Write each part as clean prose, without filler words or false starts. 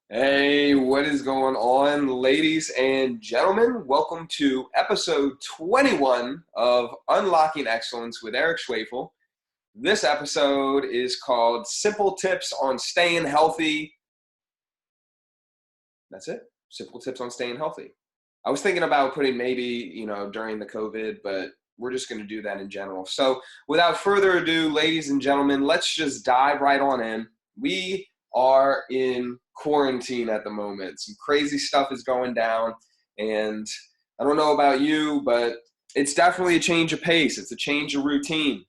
Hey, what is going on, ladies and gentlemen? Welcome to episode 21 of Unlocking Excellence with Eric Schwefel. This episode is called Simple Tips on Staying Healthy. That's it. Simple tips on staying healthy. I was thinking about putting maybe, during the COVID, but we're just going to do that in general. So without further ado, ladies and gentlemen, let's just dive right on in. We are in quarantine at the moment. Some crazy stuff is going down, and I don't know about you, but it's definitely a change of pace. It's a change of routine.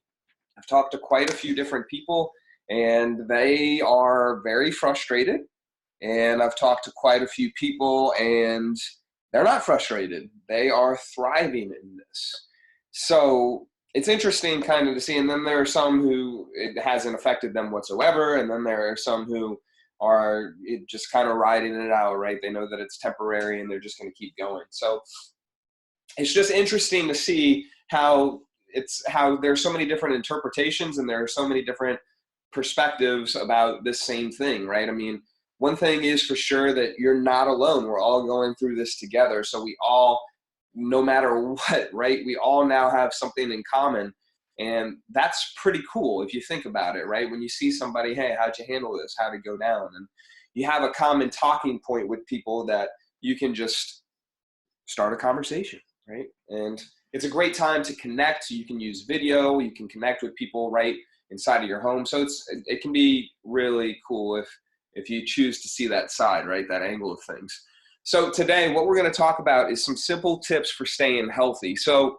I've talked to quite a few different people, and they are very frustrated. And I've talked to quite a few people, and they're not frustrated. They are thriving in this. So it's interesting kind of to see. And then there are some who it hasn't affected them whatsoever. And then there are some who are just kind of riding it out, right? They know that it's temporary and they're just going to keep going. So it's just interesting to see how there's so many different interpretations and there are so many different perspectives about this same thing, right? I mean, one thing is for sure that you're not alone. We're all going through this together. So we all, no matter what, right? We all now have something in common. And that's pretty cool if you think about it, right? When you see somebody, hey, how'd you handle this? How'd it go down? And you have a common talking point with people that you can just start a conversation, right? And it's a great time to connect. So you can use video, you can connect with people right inside of your home. So it can be really cool if you choose to see that side, right, that angle of things. So today, what we're going to talk about is some simple tips for staying healthy. So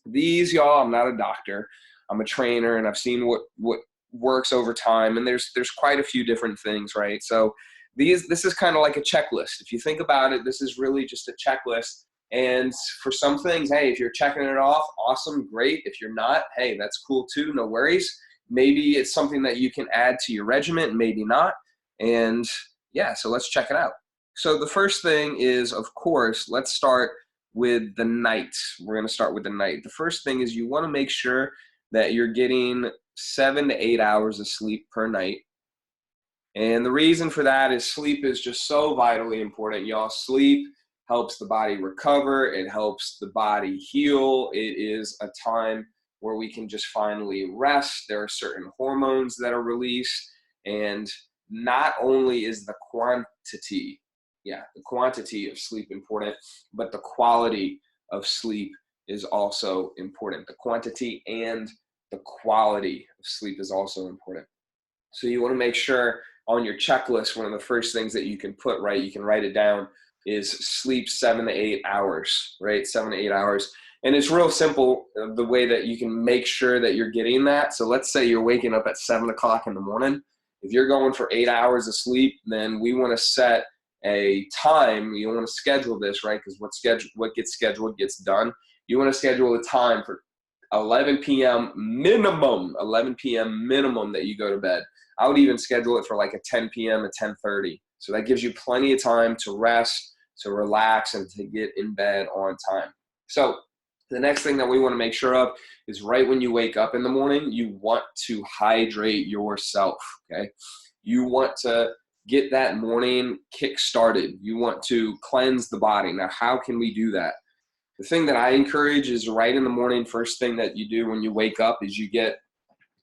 these, y'all, I'm not a doctor. I'm a trainer, and I've seen what works over time, and there's quite a few different things, right? So this is kind of like a checklist. If you think about it, this is really just a checklist. And for some things, hey, if you're checking it off, awesome, great. If you're not, hey, that's cool too, no worries. Maybe it's something that you can add to your regimen, maybe not. And yeah, so let's check it out. So the first thing is, of course, let's start with the night. We're going to start with the night. The first thing is you want to make sure that you're getting 7 to 8 hours of sleep per night. And the reason for that is sleep is just so vitally important, y'all. Sleep helps the body recover. It helps the body heal. It is a time where we can just finally rest. There are certain hormones that are released, and not only is the quantity of sleep important, but the quality of sleep is also important. The quantity and the quality of sleep is also important. So you want to make sure on your checklist, one of the first things that you can put, right, you can write it down, is sleep 7 to 8 hours, right? 7 to 8 hours. And it's real simple, the way that you can make sure that you're getting that. So let's say you're waking up at 7 o'clock in the morning. If you're going for 8 hours of sleep, then we want to set a time. You want to schedule this, right? Because what gets scheduled gets done. You want to schedule a time for 11 p.m. minimum, 11 p.m. minimum that you go to bed. I would even schedule it for like a 10 p.m. at 10:30. So that gives you plenty of time to rest, to relax, and to get in bed on time. So the next thing that we want to make sure of is right when you wake up in the morning, you want to hydrate yourself, okay? You want to get that morning kick started. You want to cleanse the body. Now, how can we do that? The thing that I encourage is right in the morning, first thing that you do when you wake up is you get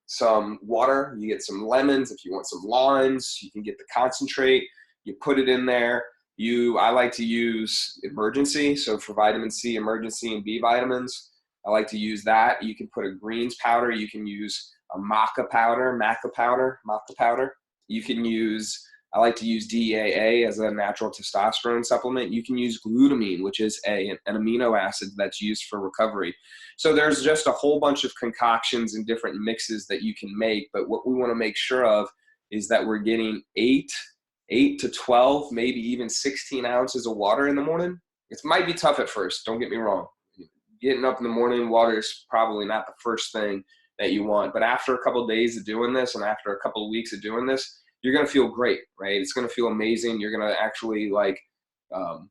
some water, you get some lemons. If you want some limes, you can get the concentrate, you put it in there. I like to use Emergency. So for vitamin C, Emergency, and B vitamins, I like to use that. You can put a greens powder. You can use a maca powder. You can use, I like to use DEAA as a natural testosterone supplement. You can use glutamine, which is an amino acid that's used for recovery. So there's just a whole bunch of concoctions and different mixes that you can make. But what we want to make sure of is that we're getting 8 to 12, maybe even 16 ounces of water in the morning. It might be tough at first, don't get me wrong. Getting up in the morning, water is probably not the first thing that you want. But after a couple of days of doing this and after a couple of weeks of doing this, you're going to feel great, right? It's going to feel amazing. You're going to actually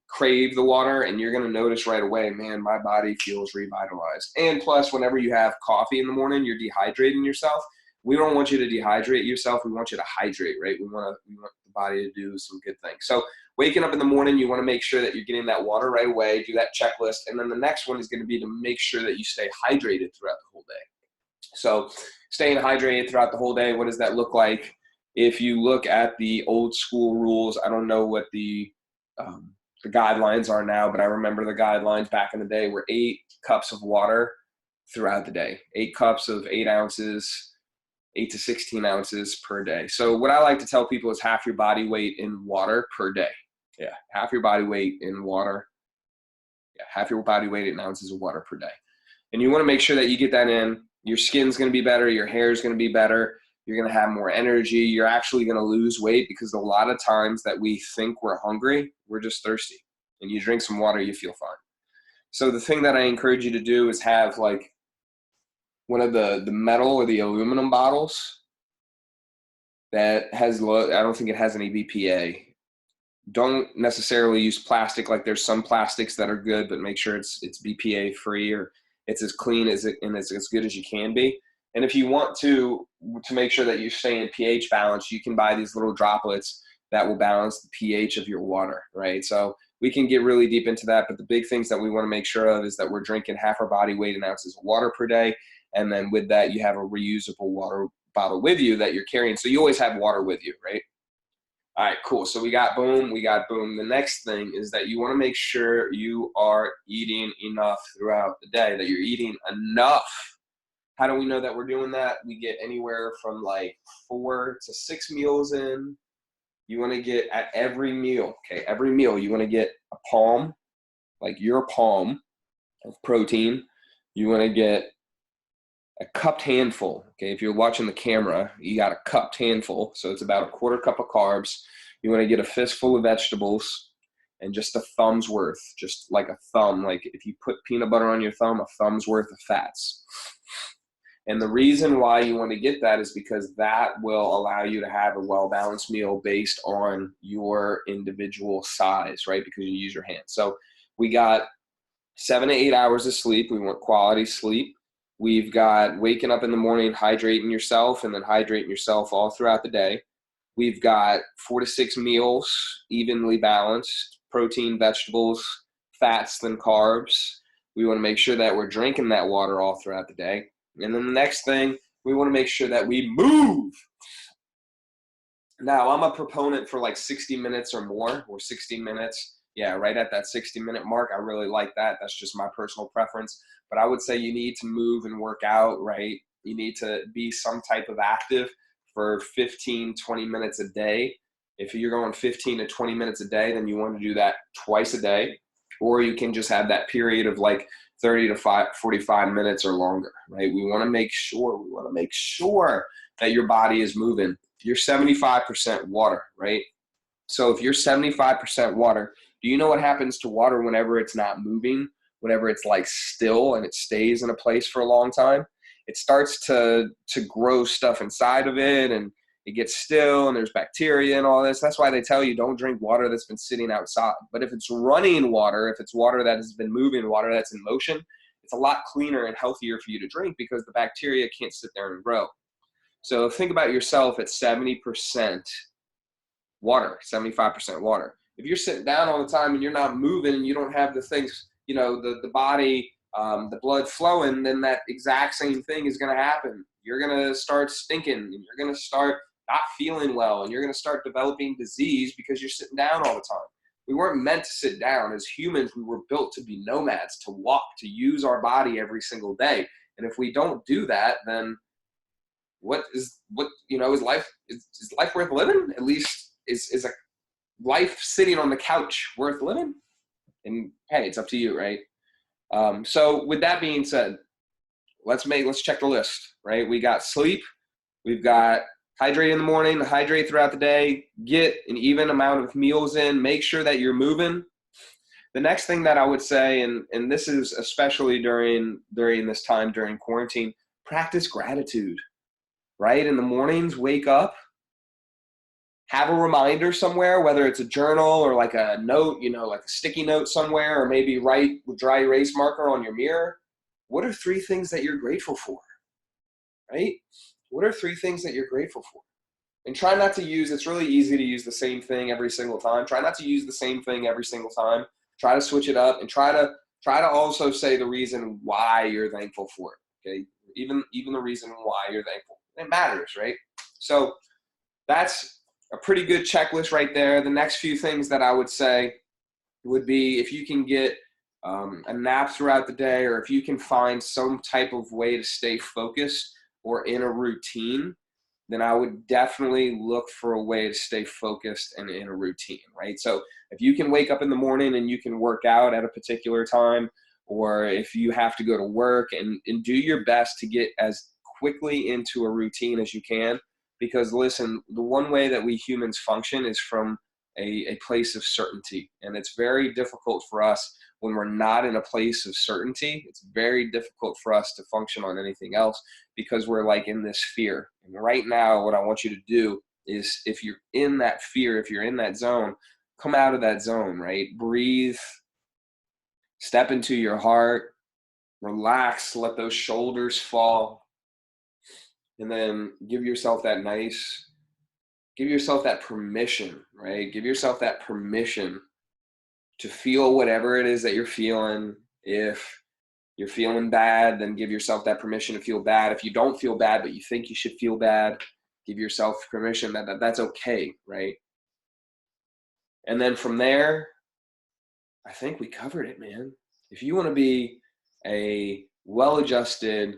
crave the water, and you're going to notice right away, man, my body feels revitalized. And plus, whenever you have coffee in the morning, you're dehydrating yourself. We don't want you to dehydrate yourself. We want you to hydrate, right? We want the the body to do some good things. So waking up in the morning, you want to make sure that you're getting that water right away, do that checklist. And then the next one is going to be to make sure that you stay hydrated throughout the whole day. So staying hydrated throughout the whole day, what does that look like? If you look at the old school rules, I don't know what the guidelines are now, but I remember the guidelines back in the day were 8 cups of water throughout the day. 8 cups of 8 ounces, 8 to 16 ounces per day. So what I like to tell people is half your body weight in water per day. Yeah, half your body weight in water. Yeah, half your body weight in ounces of water per day. And you want to make sure that you get that in. Your skin's going to be better. Your hair is going to be better. You're going to have more energy. You're actually going to lose weight because a lot of times that we think we're hungry, we're just thirsty. And you drink some water, you feel fine. So the thing that I encourage you to do is have like one of the metal or the aluminum bottles that has low, I don't think it has any BPA. Don't necessarily use plastic. Like there's some plastics that are good, but make sure it's BPA free or it's as clean as it and it's as good as you can be. And if you want to make sure that you stay in pH balance, you can buy these little droplets that will balance the pH of your water, right? So we can get really deep into that, but the big things that we want to make sure of is that we're drinking half our body weight in ounces of water per day. And then with that, you have a reusable water bottle with you that you're carrying. So you always have water with you, right? All right, cool. So we got boom. The next thing is that you want to make sure you are eating enough throughout the day, that you're eating enough. How do we know that we're doing that? We get anywhere from like 4 to 6 meals in. You want to get at every meal, okay? Every meal, you want to get a palm, like your palm of protein. You want to get a cupped handful, okay? If you're watching the camera, you got a cupped handful. So it's about a 1/4 cup of carbs. You want to get a fistful of vegetables and just a thumb's worth, just like a thumb. Like if you put peanut butter on your thumb, a thumb's worth of fats. And the reason why you want to get that is because that will allow you to have a well-balanced meal based on your individual size, right? Because you use your hands. So we got 7 to 8 hours of sleep. We want quality sleep. We've got waking up in the morning, hydrating yourself, and then hydrating yourself all throughout the day. We've got 4 to 6 meals, evenly balanced, protein, vegetables, fats, then carbs. We want to make sure that we're drinking that water all throughout the day. And then the next thing, we want to make sure that we move. Now, I'm a proponent for like 60 minutes or more, or 60 minutes. Yeah, right at that 60-minute mark. I really like that. That's just my personal preference. But I would say you need to move and work out, right? You need to be some type of active for 15, 20 minutes a day. If you're going 15 to 20 minutes a day, then you want to do that twice a day. Or you can just have that period of like 30 to 45 minutes or longer, right? We want to make sure that your body is moving. You're 75% water, right? So if you're 75% water, do you know what happens to water whenever it's not moving, whenever it's like still and it stays in a place for a long time? It starts to grow stuff inside of it and it gets still and there's bacteria and all this. That's why they tell you don't drink water that's been sitting outside. But if it's running water, if it's water that has been moving, water that's in motion, it's a lot cleaner and healthier for you to drink because the bacteria can't sit there and grow. So think about yourself at 70% water, 75% water. If you're sitting down all the time and you're not moving and you don't have the things, you know, the body, the blood flowing, then that exact same thing is going to happen. You're going to start stinking and you're going to start not feeling well and you're going to start developing disease because you're sitting down all the time. We weren't meant to sit down. As humans, we were built to be nomads, to walk, to use our body every single day. And if we don't do that, then is life worth living? At least is a life sitting on the couch worth living? And hey, it's up to you, right? So with that being said, let's check the list, right? We got sleep, we've got hydrate in the morning, hydrate throughout the day, get an even amount of meals in, make sure that you're moving. The next thing that I would say, and this is especially during this time during quarantine, practice gratitude, right? In the mornings, wake up, have a reminder somewhere, whether it's a journal or like a note, like a sticky note somewhere, or maybe write with dry erase marker on your mirror. What are 3 things that you're grateful for, right? What are 3 things that you're grateful for? And try not to use, it's really easy to use the same thing every single time. Try not to use the same thing every single time. Try to switch it up, and try to also say the reason why you're thankful for it. Okay. Even the reason why you're thankful. It matters, right? So that's a pretty good checklist right there. The next few things that I would say would be, if you can get a nap throughout the day, or if you can find some type of way to stay focused or in a routine, then I would definitely look for a way to stay focused and in a routine, right? So if you can wake up in the morning and you can work out at a particular time, or if you have to go to work, and do your best to get as quickly into a routine as you can. Because listen, the one way that we humans function is from a place of certainty. And it's very difficult for us when we're not in a place of certainty. It's very difficult for us to function on anything else, because we're like in this fear. And right now, what I want you to do is, if you're in that fear, if you're in that zone, come out of that zone, right? Breathe, step into your heart, relax, let those shoulders fall, and then give yourself that permission, right? Give yourself that permission to feel whatever it is that you're feeling. If you're feeling bad, then give yourself that permission to feel bad. If you don't feel bad, but you think you should feel bad, give yourself permission that that's okay, right? And then from there, I think we covered it, man. If you want to be a well-adjusted,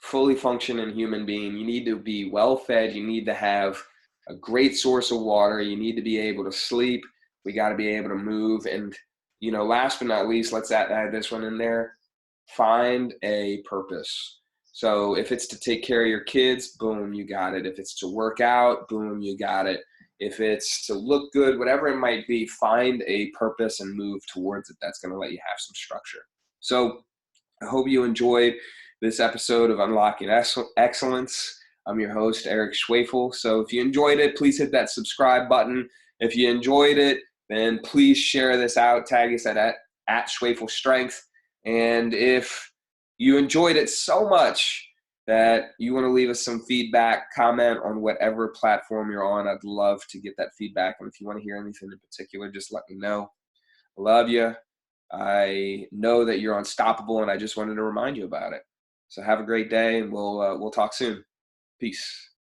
fully functioning human being, you need to be well-fed. You need to have a great source of water. You need to be able to sleep. We got to be able to move. And, last but not least, let's add this one in there. Find a purpose. So if it's to take care of your kids, boom, you got it. If it's to work out, boom, you got it. If it's to look good, whatever it might be, find a purpose and move towards it. That's going to let you have some structure. So I hope you enjoyed this episode of Unlocking Excellence. I'm your host, Eric Schwefel. So if you enjoyed it, please hit that subscribe button. If you enjoyed it, then please share this out. Tag us at Schwefel Strength. And if you enjoyed it so much that you want to leave us some feedback, comment on whatever platform you're on, I'd love to get that feedback. And if you want to hear anything in particular, just let me know. I love you. I know that you're unstoppable, and I just wanted to remind you about it. So have a great day, and we'll talk soon. Peace.